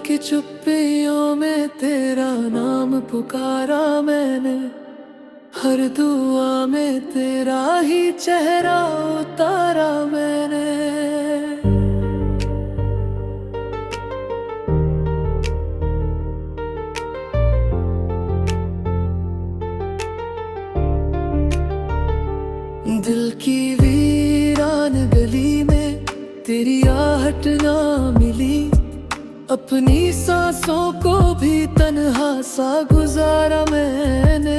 की चुप्पियों में तेरा नाम पुकारा मैंने, हर दुआ में तेरा ही चेहरा उतारा मैंने। दिल की वीरान गली में तेरी आहट ना मिली, अपनी सांसों को भी तन्हा सा गुजारा मैंने।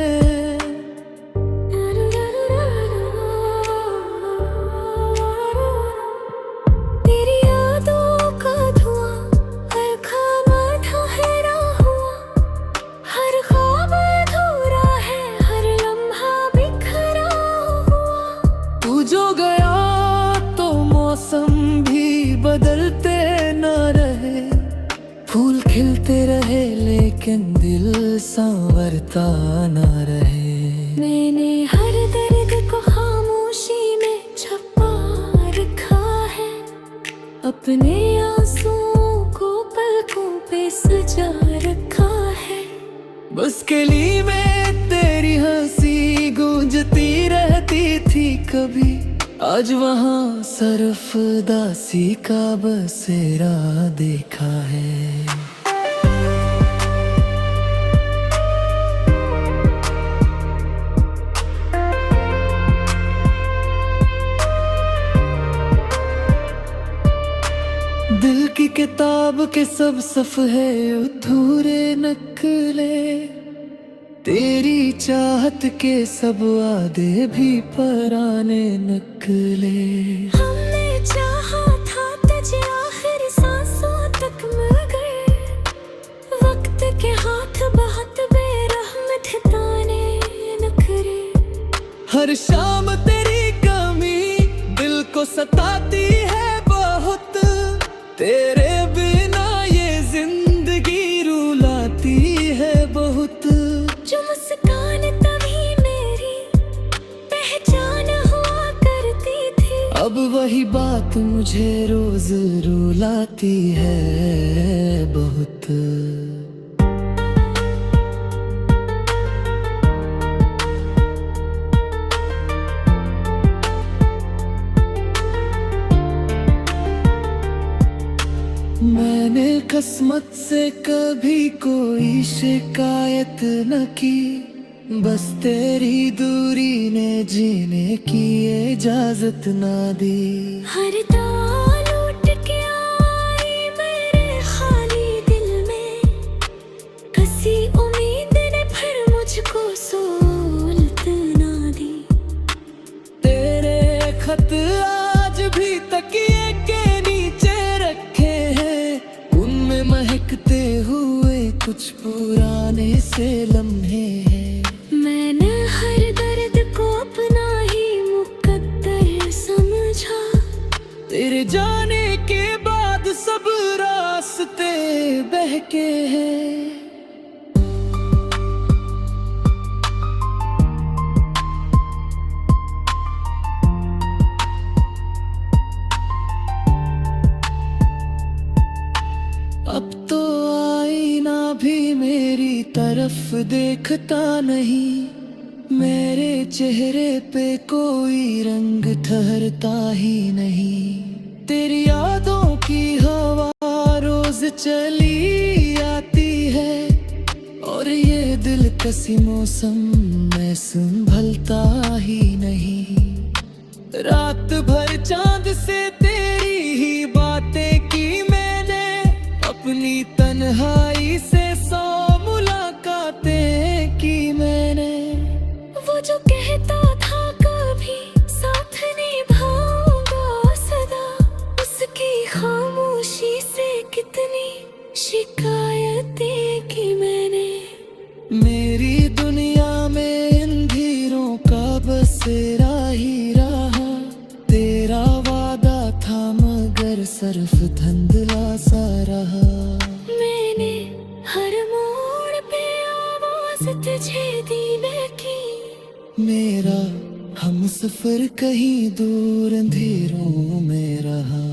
तेरी यादों का धुआं हर खामा ठहरा हुआ, हर ख्वाब अधूरा है, हर लम्हा बिखरा हुआ। तू जो गया तो मौसम भी बदलते न रहे, फूल खिलते रहे लेकिन दिल संवरता न रहे। मैंने हर दर्द को खामोशी में छुपा रखा है, अपने आंसुओं को पलकों पे सजा रखा है। बस गली में तेरी हंसी गूंजती रहती थी कभी, आज वहाँ सरफदासी का बसेरा देखा है। दिल की किताब के सब सफ़े अधूरे नकले, तेरी चाहत के सब वादे भी पुराने नकले। हमने चाहा था तुझे आखिर सांसों तक मिल गए, वक्त के हाथ बहुत बेरहमत ताने नखरे। हर शाम तेरी कमी दिल को सताती है बहुत, तेरे बिना ये जिंदगी रुलाती है बहुत। जो मुस्कान तभी मेरी पहचान हुआ करती थी, अब वही बात मुझे रोज रुलाती है बहुत। मैंने किस्मत से कभी कोई शिकायत न की, बस तेरी दूरी ने जीने की इजाजत ना दी। हर दाल उठ के आई मेरे खाली दिल में, कसी उम्मीद ने फिर मुझको सोलत ना दी। तेरे खत आज भी तकिए के नीचे रखे हैं, उनमें महकते हुए कुछ पुराने से लम्हे हैं। मैंने हर दर्द को अपना ही मुकद्दर समझा, तेरे जाने के बाद सब रास्ते बहके हैं। अब तो आईना भी मेरी तरफ देखता नहीं, मेरे चेहरे पे कोई रंग ठहरता ही नहीं। तेरी यादों की हवा रोज चली आती है, और ये दिल कसी मौसम में संभलता ही नहीं। रात भर चांद से तेरी ही बातें की मैंने, अपनी तन्हाई से 100 मुलाकातें की मैंने। वो जो कहता था कभी साथ निभाऊंगा सदा, उसकी खामोशी से कितनी शिकायतें की मैंने। मेरी दुनिया में अंधेरों का बसेरा ही रहा, तेरा वादा था मगर सिर्फ धुंधला सा रहा। मैंने हर मोड़ पे आवाज तुझे दी की, मेरा हमसफर कहीं दूर अंधेरों में रहा।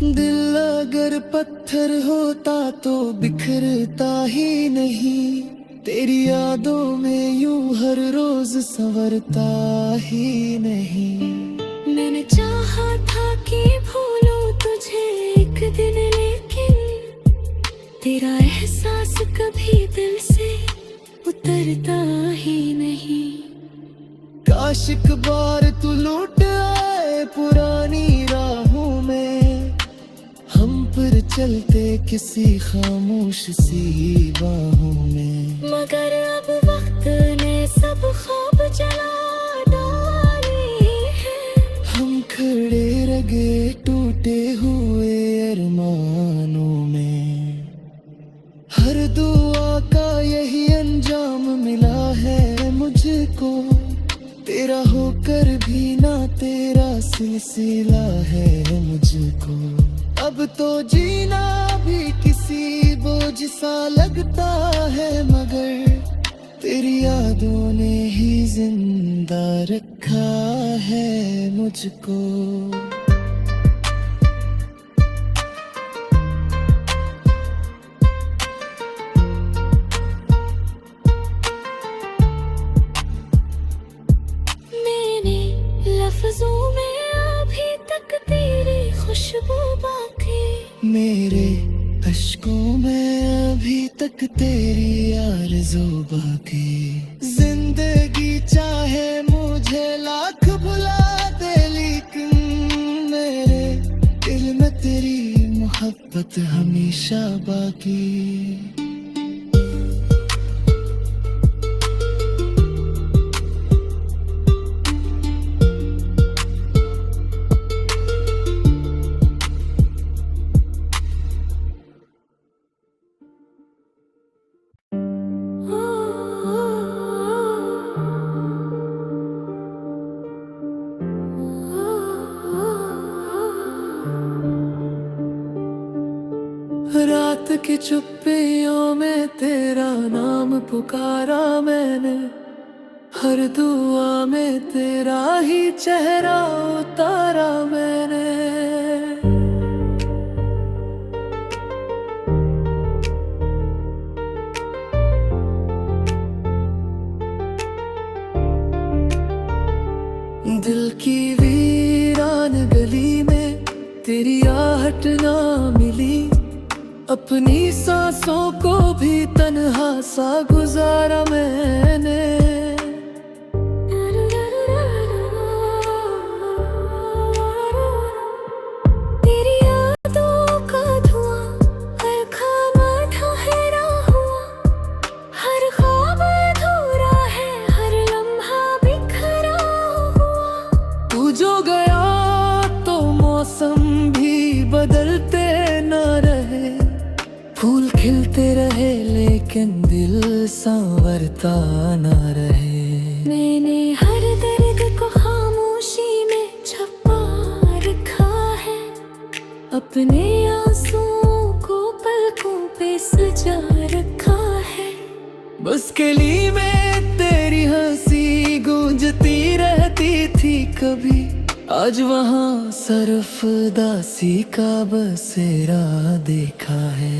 दिल अगर पत्थर होता तो बिखरता ही नहीं, तेरी यादों में यूं हर रोज संवरता ही नहीं। मैंने चाहा था कि भूलूं तुझे एक दिन, लेकिन तेरा एहसास कभी दिल से उतरता ही नहीं। काश एक बार तू लौट आए पुरानी राहों में, हम पर चलते किसी खामोश सी बाहों में। मगर अब वक्त ने सब ख्वाब जला डाले हैं। हम खड़े रह गए टूटे हुए अरमानों में, हर दुआ का यही अंजाम मिला है मुझको, तेरा होकर भी ना तेरा सिलसिला है मुझको। अब तो जीना भी किसी बोझ सा लगता है, मगर तेरी यादों ने ही जिंदा रखा है मुझको। लफ्जों में अभी तक तेरी खुशबू बाकी, मेरे अश्कों में अभी तक तेरी आरज़ू बाकी। जिंदगी चाहे मुझे लाख भुला दे, लेकिन मेरे दिल में तेरी मोहब्बत हमेशा बाकी। रात की चुप्पियों में तेरा नाम पुकारा मैंने, हर दुआ में तेरा ही चेहरा उतारा मैंने। दिल की वीरान गली में तेरी आहट ना मिली, अपनी सांसों को भी तन्हा सा गुजारा मैंने। तेरी यादों का धुआं हर खाना ठहरा हुआ, हर ख्वाब अधूरा है, हर लम्हा बिखरा हुआ। तू जो गया तो मौसम भी बदलते न रहे, फूल खिलते रहे लेकिन दिल संवरता न रहे। मैंने हर दर्द को खामोशी में छुपा रखा है, अपने आंसुओं को पलकों पे सजा रखा है। बस गली में तेरी हंसी गूंजती रहती थी कभी, आज वहाँ सरफदासी का बसेरा देखा है।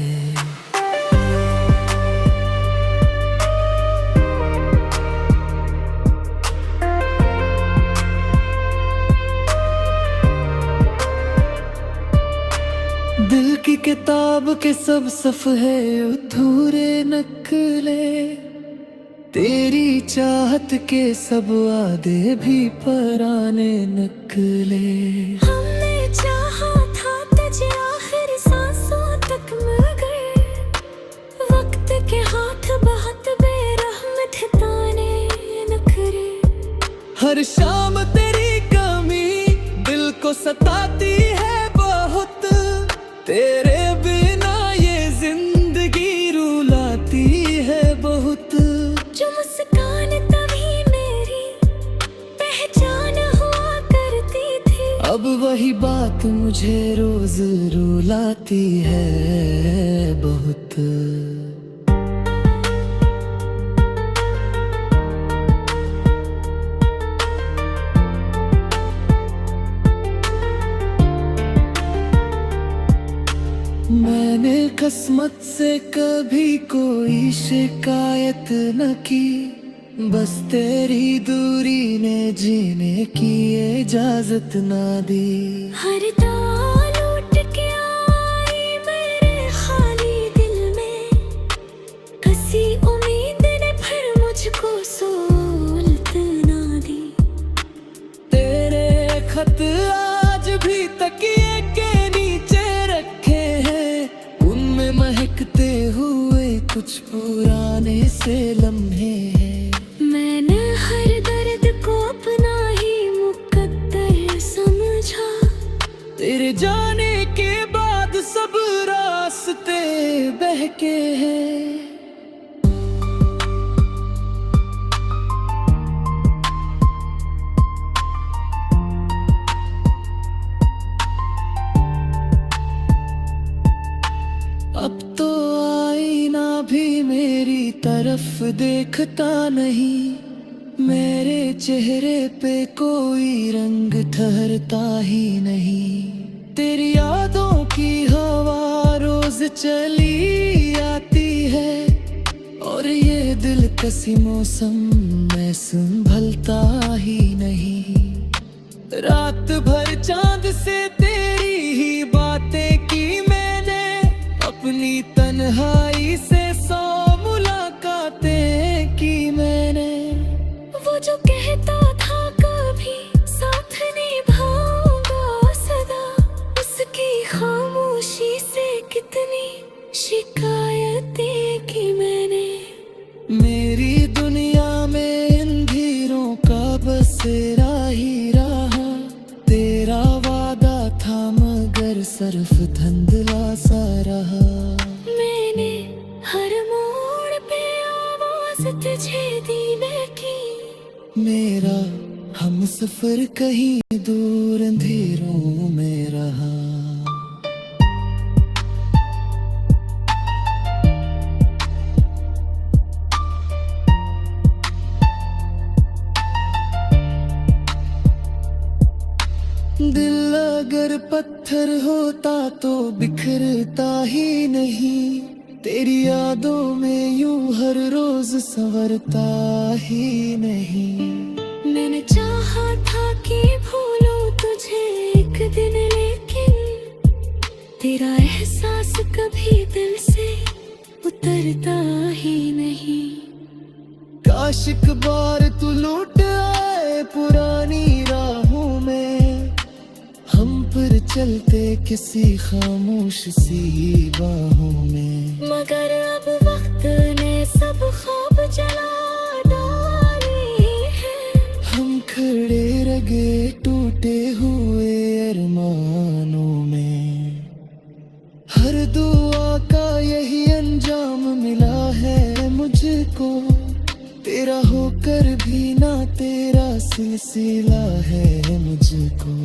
दिल की किताब के सब सफ़े अधूरे नकले, तेरी चाहत के सब वादे भी पराने नकले। हमने चाहा था तुझे आखिर सांसों तक, मगर वक्त के हाथ बहुत बेरहम थे ताने नखरे। हर शाम तेरी कमी दिल को सताती है बहुत, तेरे बिना ये जिंदगी रुलाती है बहुत। जो मुस्कान तभी मेरी पहचान हुआ करती थी, अब वही बात मुझे रोज रुलाती है बहुत। किस्मत से कभी कोई शिकायत न की, बस तेरी दूरी ने जीने की इजाजत ना दी। हर दाल लौट के आई मेरे खाली दिल में, कसी उम्मीद ने फिर मुझको सोलत ना दी। तेरे खत आज भी तकिए के नीचे रखे हैं, उनमें महकते हुए कुछ पुराने से लम्हे हैं। मैंने हर दर्द को अपना ही मुकद्दर समझा, तेरे जाने के बाद सब रास्ते बहके हैं। अब तो आईना भी मेरी तरफ देखता नहीं, मेरे चेहरे पे कोई रंग ठहरता ही नहीं। तेरी यादों की हवा रोज चली आती है, और ये दिलकसी मौसम में संभलता ही नहीं। रात भर चांद से तेरी ही बातें की मैंने, अपनी तन्हाई से 100 मुलाकातें की मैंने। वो जो कहता था कभी साथ निभाऊंगा सदा, उसकी खामोशी से कितनी शिकायतें की मैंने। मेरी दुनिया में अंधेरों का बसेरा ही रहा, तेरा वादा था मगर सिर्फ धुंधला सा रहा। मैंने हर मोड़ पे आवाज तुझे दी लेकिन मेरा हम सफर कहीं दूर अंधेरों में रहा। दिल अगर पत्थर होता तो बिखरता ही नहीं, तेरी यादों में यूं हर रोज संवरता ही नहीं। मैंने चाहा था कि भूलूं तुझे एक दिन, लेकिन तेरा एहसास कभी दिल से उतरता ही नहीं। काश एक बार तू लौट आए पुरानी राहों में, हम पर चलते किसी खामोश सी बाहों में। मगर अब वक्त ने सब ख्वाब जला डाले हैं, हम खड़े रह गए टूटे हुए अरमानों में। हर दुआ का यही अंजाम मिला है मुझको, तेरा होकर भी ना तेरा सिलसिला है मुझको।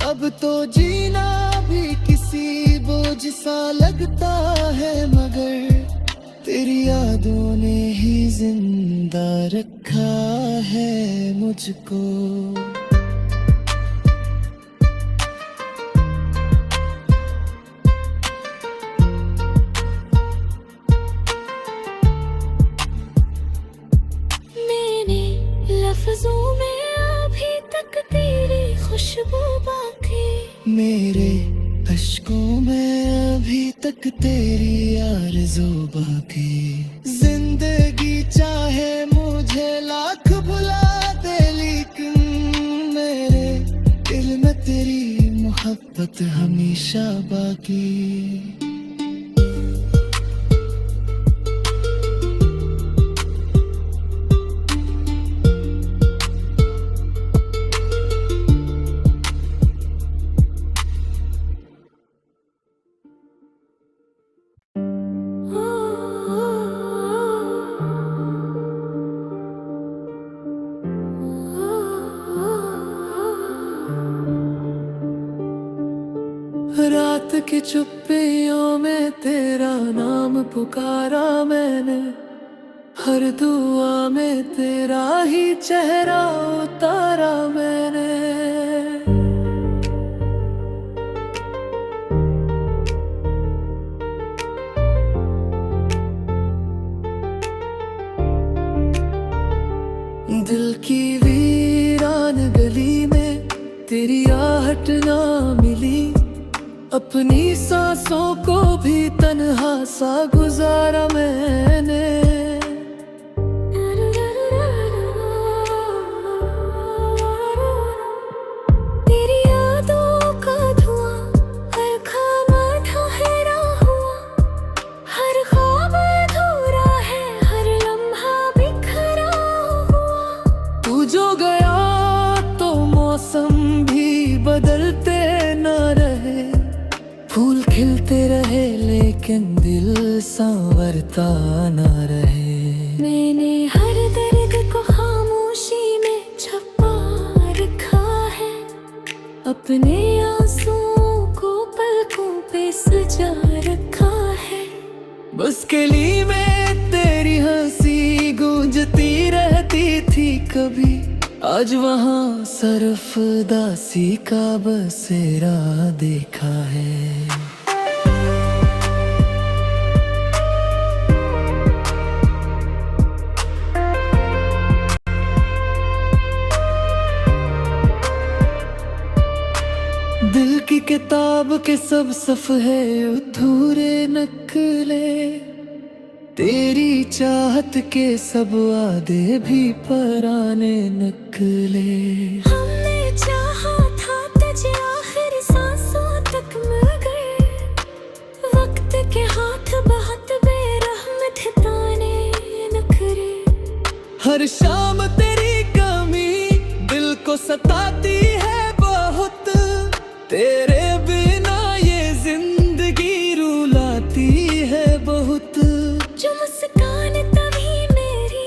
अब तो जीना भी किसी बोझ सा लगता है, मगर तेरी यादों ने ही जिंदा रखा है मुझको। मैंने लफ्जों में अभी तक तेरी खुशबू बाकी, मेरे अश्कों में अभी तक तेरी आरज़ू बाकी। जिंदगी चाहे मुझे लाख भुला दे, लेकिन मेरे दिल में तेरी मोहब्बत हमेशा बाकी। रात की चुप्पियों में तेरा नाम पुकारा मैंने, हर दुआ में तेरा ही चेहरा उतारा मैंने। दिल की वीरान गली में तेरी आहट ना मिली, अपनी सांसों को भी तन्हा सा गुजारा मैंने। तेरी यादों का धुआं हर खाना ठहरा हुआ, हर ख्वाब अधूरा है, हर लम्हा बिखरा हुआ। तू जो गया तो मौसम भी बदलते न रहे, फूल खिलते रहे लेकिन दिल संवरता न रहे। मैंने हर दर्द को खामोशी में छुपा रखा है, अपने आंसुओं को पलकों पे सजा रखा है। बस गली में तेरी हंसी गूंजती रहती थी कभी, आज वहाँ सरफ दासी का बसेरा देखा है। दिल की किताब के सब सफ़े अधूरे नकले, तेरी चाहत के सब वादे भी पराने नकले। हमने चाहा था तुझे आखिर सांसों तक मगर वक्त के हाथ बहुत बेरहम थे ताने नखरे। हर शाम तेरी कमी दिल को सताती है बहुत, तेरे बिना ये जिंदगी रुलाती है बहुत। जो मुस्कान तभी मेरी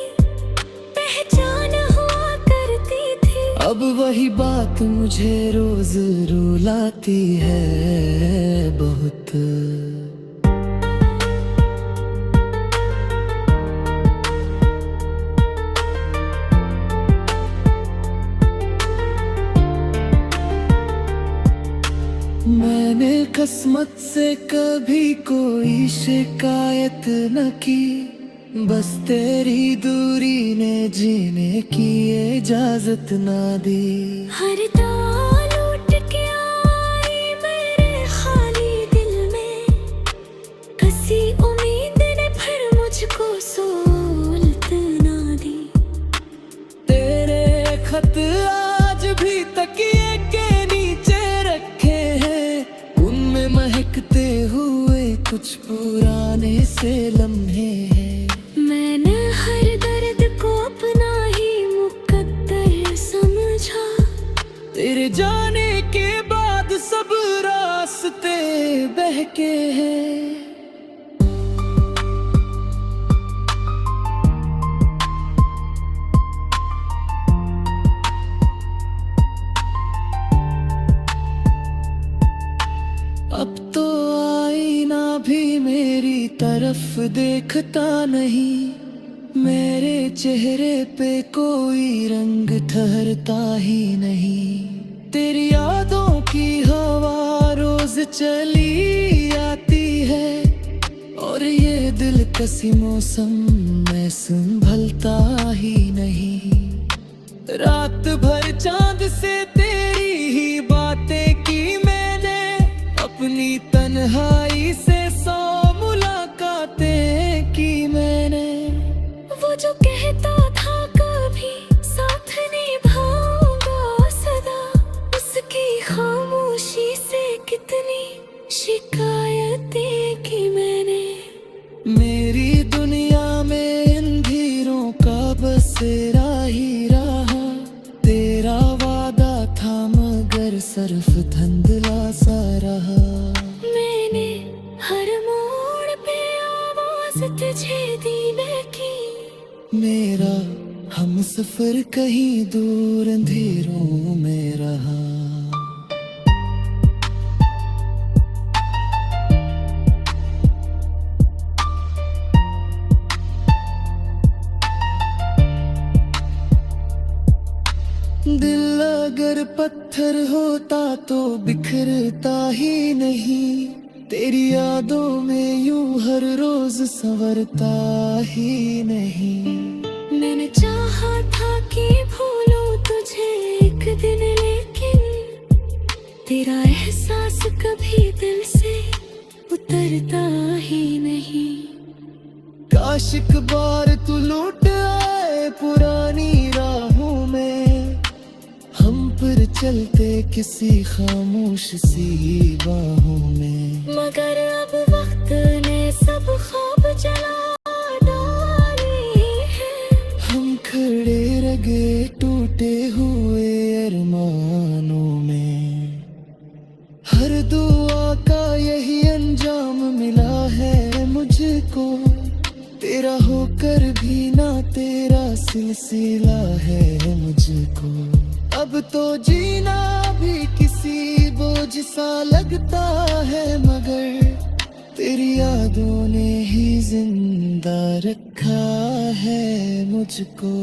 पहचान हुआ करती थी, अब वही बात मुझे रोज रुलाती है बहुत। मैंने किस्मत से कभी कोई शिकायत न की, बस तेरी दूरी ने जीने की इजाजत ना दी। हर दाल उठ के आई मेरे खाली दिल में, कसी उम्मीद ने फिर मुझको सोलत ना दी। तेरे खत आज भी तकिए के नीचे रखे हैं, उनमें महकते हुए कुछ पुराने से लम्हे हैं। मैंने हर दर्द को अपना ही मुकद्दर समझा, तेरे जाने के बाद सब रास्ते बहके हैं। अब तो आईना भी मेरी तरफ देखता नहीं, मेरे चेहरे पे कोई रंग ठहरता ही नहीं। तेरी यादों की हवा रोज चली आती है, और ये दिलकसी मौसम में संभलता ही नहीं। रात भर चांद से तेरी ही बातें की मैंने, अपनी तन्हाई से 100 मुलाकातें की मैंने। वो जो कहता था कभी साथ निभाऊंगा सदा, उसकी खामोशी से कितनी शिकायतें की मैंने। मेरी दुनिया में अंधेरों का बसेरा ही रहा, तेरा वादा था मगर सिर्फ धुंधला सा रहा। मैंने हर मोड़ पे आवाज तुझे दी बहकी, मेरा हम सफर कहीं दूर अंधेरों में रहा। दिल अगर पत्थर होता तो बिखरता ही नहीं, तेरी यादों में यूं हर रोज संवरता ही नहीं। मैंने चाहा था कि चलते किसी खामोश सी बाहों में। मगर अब वक्त ने सब ख्वाब जला डाले हैं। हम खड़े रह गए टूटे हुए अरमानों में। हर दुआ का यही अंजाम मिला है मुझको, तेरा होकर भी ना तेरा सिलसिला है मुझको। अब तो जीना भी किसी बोझ सा लगता है, मगर तेरी यादों ने ही जिंदा रखा है मुझको।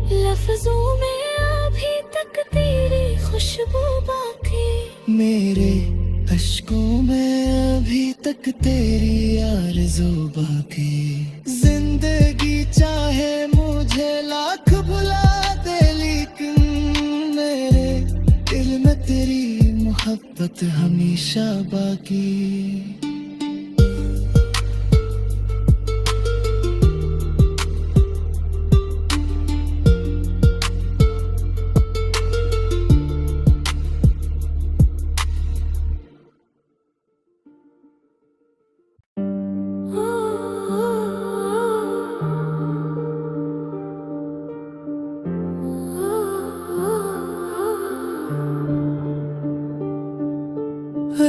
लफ्ज़ों में अभी तक तेरी खुशबू बाकी, मेरे अश्कों में अभी तक तेरी आरज़ू बाकी। जिंदगी चाहे मुझे लाख भुला दे, लेकिन मेरे दिल में तेरी मोहब्बत हमेशा बाकी।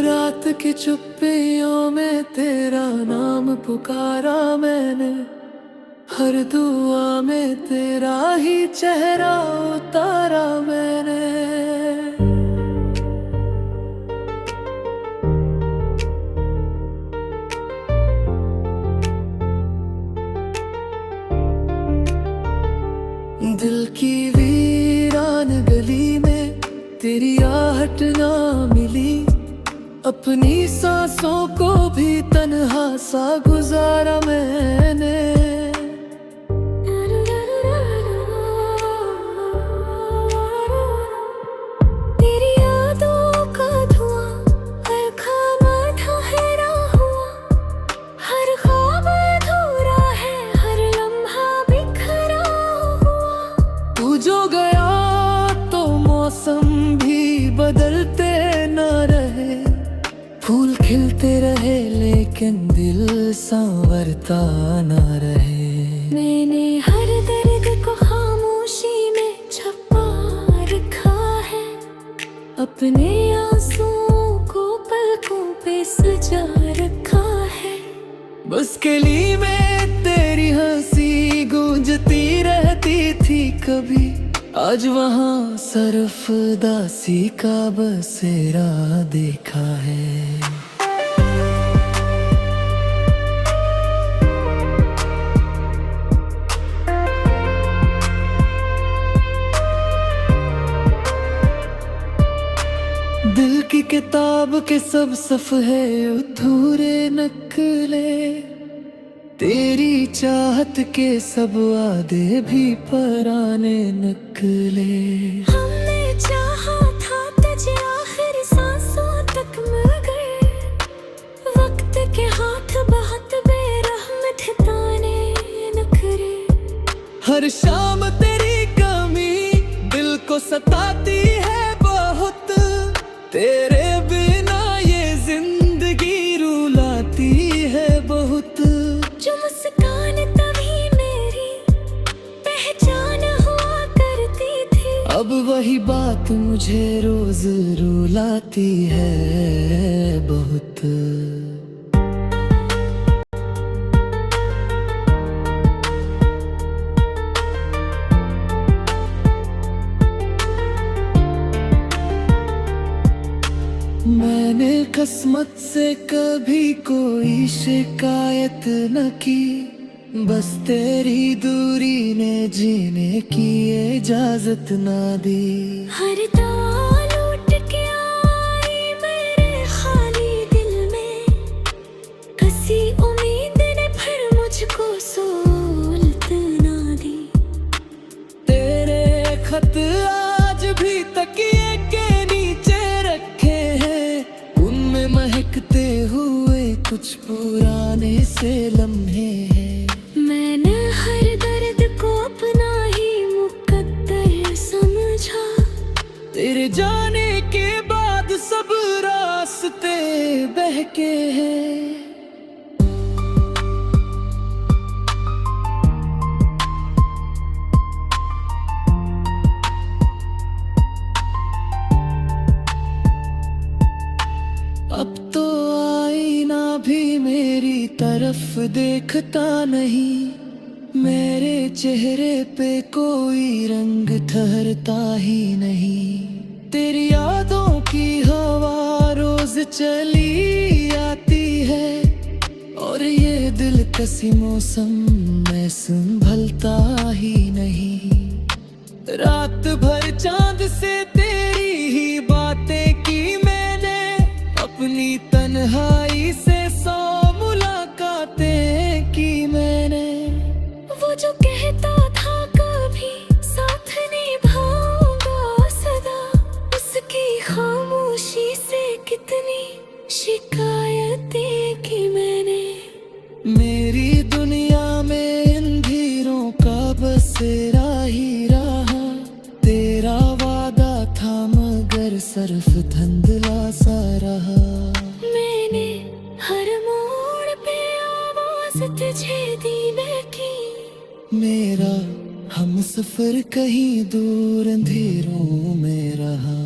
रात की चुप्पियों में तेरा नाम पुकारा मैंने, हर दुआ में तेरा ही चेहरा उतारा मैंने। दिल की वीरान गली में तेरी आहट ना मिली, अपनी सांसों को भी तन्हा सा गुजारा मैंने। तेरी यादों का धुआं हर खाना ठहरा हुआ, हर ख्वाब अधूरा है, हर लम्हा बिखरा हुआ। तू जो गया तो मौसम भी बदलते न रहे, फूल खिलते रहे लेकिन दिल संवरता ना रहे। मैंने हर दर्द को खामोशी में छुपा रखा है, अपने आंसुओं को पलकों पे सजा रखा है। बस गली में तेरी हंसी गूंजती रहती थी कभी, आज वहाँ सरफदासी का बसेरा देखा है। दिल की किताब के सब सफ़े अधूरे नकले, तेरी चाहत के सब वादे भी पराने नकले। हमने चाहा था तुझे आखिर सांसों तक, मगर वक्त के हाथ बहुत बेरहम थे ताने नखरे। हर शाम तेरी कमी दिल को सताती है बहुत, तेरे बिना ये जिंदगी रुलाती है बहुत। जो मुस्कान तभी मेरी पहचान हुआ करती थी, अब वही बात मुझे रोज रुलाती है बहुत। मैंने किस्मत से कभी कोई शिकायत न की, बस तेरी दूरी ने जीने की इजाजत ना दी। हर दाल लौट के आई मेरे खाली दिल में, कसी उम्मीद ने फिर मुझको सोलत ना दी। तेरे खत आज भी तकिए के नीचे रखे हैं, कुछ पुराने से लम्हे हैं। मैंने हर दर्द को अपना ही मुकद्दर समझा। तेरे जाने के बाद सब रास्ते बहके हैं। अब तो आईना भी मेरी तरफ देखता नहीं। मेरे चेहरे पे कोई रंग ठहरता ही नहीं। तेरी यादों की हवा रोज चली आती है, और ये दिलकसी मौसम मैं संभलता ही नहीं। रात भर चांद से तेरी ही बातें की मैंने, अपनी तन्हाई से 100 मुलाकातें की मैंने। वो जो कहता था कभी साथ निभाऊंगा सदा, उसकी खामोशी से कितनी शिकायतें की मैंने। मेरी दुनिया में अंधेरों का बसेरा ही रहा। तेरा वादा था मगर सिर्फ धुंधला सा रहा। मैंने हर मोड़ पे आवाज तुझे दी लेकिन मेरा हम सफर कहीं दूर अंधेरों में रहा।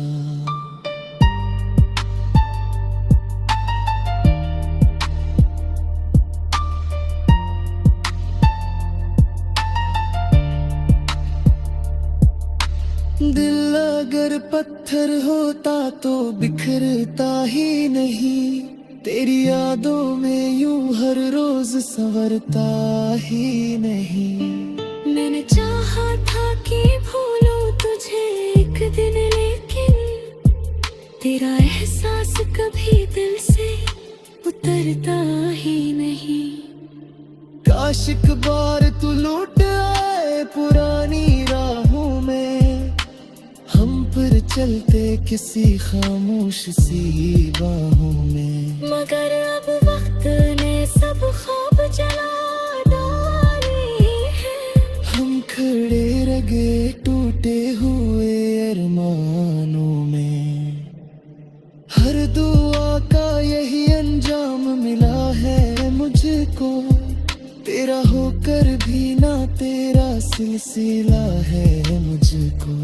दिल अगर पत्थर होता तो बिखरता ही नहीं। तेरी यादों में यूं हर रोज संवरता ही नहीं। मैंने चाहा था कि भूलूं तुझे एक दिन, लेकिन तेरा एहसास कभी दिल से उतरता ही नहीं। काश एक बार तू लौट आए पुरानी राहों में, हम पर चलते किसी खामोश सी बाहों में। मगर अब वक्त ने सब ख्वाब जला डाले हैं। हम खड़े रह गए टूटे हुए अरमानों में। हर दुआ का यही अंजाम मिला है मुझको, तेरा होकर भी ना तेरा सिलसिला है मुझको।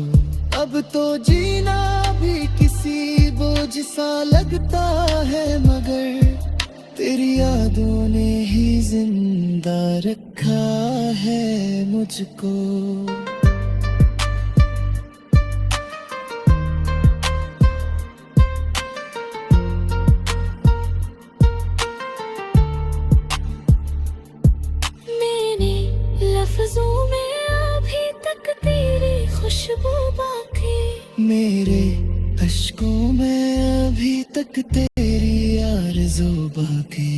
अब तो जीना भी किसी बोझ सा लगता है, मगर तेरी यादों ने ही जिंदा रखा है मुझको। मैंने लफ्जों में अभी तक तेरी खुशबू बाकी, मेरे अश्कों में अभी तक तेरी आरज़ू बाकी।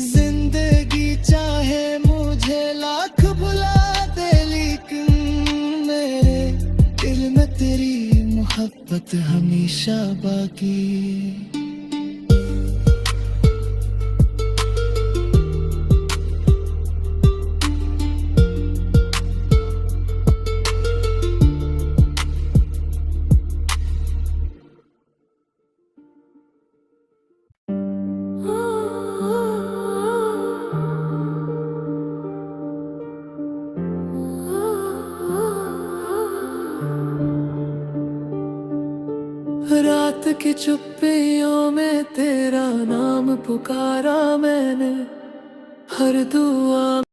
जिंदगी चाहे मुझे लाख भुला दे, लेकिन मेरे दिल में तेरी मोहब्बत हमेशा बाकी। रात की चुप्पियों में तेरा नाम पुकारा मैंने, हर दुआ